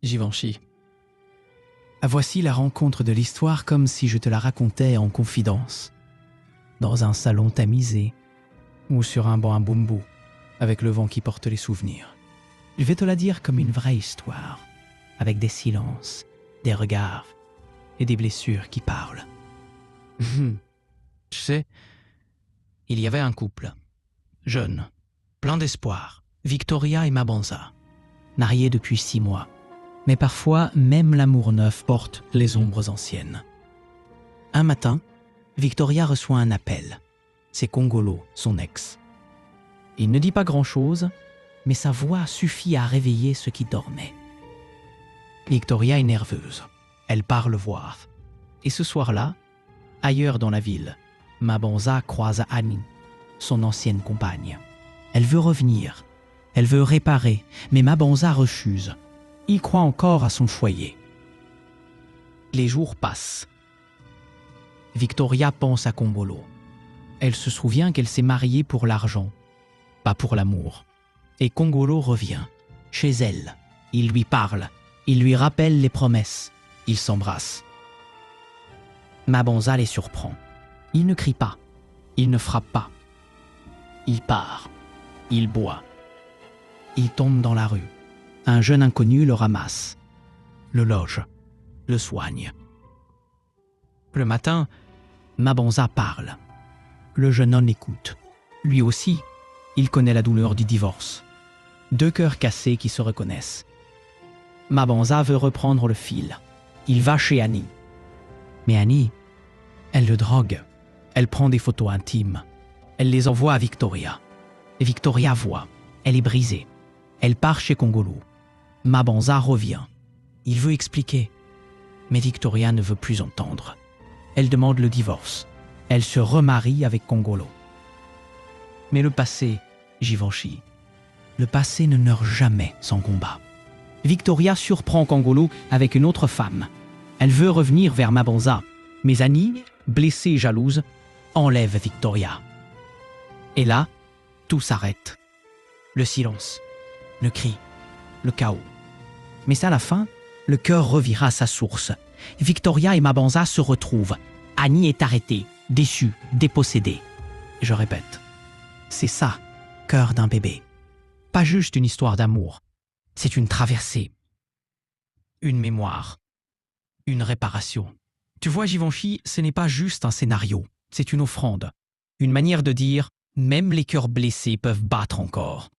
Givenchy. Voici la rencontre de l'histoire comme si je te la racontais en confidence. Dans un salon tamisé ou sur un banc à bambou, avec le vent qui porte les souvenirs. Je vais te la dire comme une vraie histoire, avec des silences, des regards et des blessures qui parlent. Tu sais, il y avait un couple, jeune, plein d'espoir, Victoria et Mabanza, mariés depuis 6 mois. Mais parfois, même l'amour neuf porte les ombres anciennes. Un matin, Victoria reçoit un appel. C'est Kongolo, son ex. Il ne dit pas grand-chose, mais sa voix suffit à réveiller ceux qui dormaient. Victoria est nerveuse. Elle part le voir. Et ce soir-là, ailleurs dans la ville, Mabanza croise Annie, son ancienne compagne. Elle veut revenir. Elle veut réparer, mais Mabanza refuse. Il croit encore à son foyer. Les jours passent. Victoria pense à Kongolo. Elle se souvient qu'elle s'est mariée pour l'argent, pas pour l'amour. Et Kongolo revient, chez elle. Il lui parle, il lui rappelle les promesses. Ils s'embrassent. Mabanza les surprend. Il ne crie pas, il ne frappe pas. Il part, il boit. Il tombe dans la rue. Un jeune inconnu le ramasse, le loge, le soigne. Le matin, Mabanza parle. Le jeune homme écoute. Lui aussi, il connaît la douleur du divorce. 2 cœurs cassés qui se reconnaissent. Mabanza veut reprendre le fil. Il va chez Annie. Mais Annie, elle le drogue. Elle prend des photos intimes. Elle les envoie à Victoria. Et Victoria voit. Elle est brisée. Elle part chez Kongolo. Mabanza revient. Il veut expliquer. Mais Victoria ne veut plus entendre. Elle demande le divorce. Elle se remarie avec Kongolo. Mais le passé, Givenchy, le passé ne meurt jamais sans combat. Victoria surprend Kongolo avec une autre femme. Elle veut revenir vers Mabanza. Mais Annie, blessée et jalouse, enlève Victoria. Et là, tout s'arrête. Le silence, le cri, le chaos. Mais à la fin, le cœur revira à sa source. Victoria et Mabanza se retrouvent. Annie est arrêtée, déçue, dépossédée. Je répète, c'est ça, cœur d'un bébé. Pas juste une histoire d'amour. C'est une traversée, une mémoire, une réparation. Tu vois, Givenchy, ce n'est pas juste un scénario, c'est une offrande. Une manière de dire, même les cœurs blessés peuvent battre encore.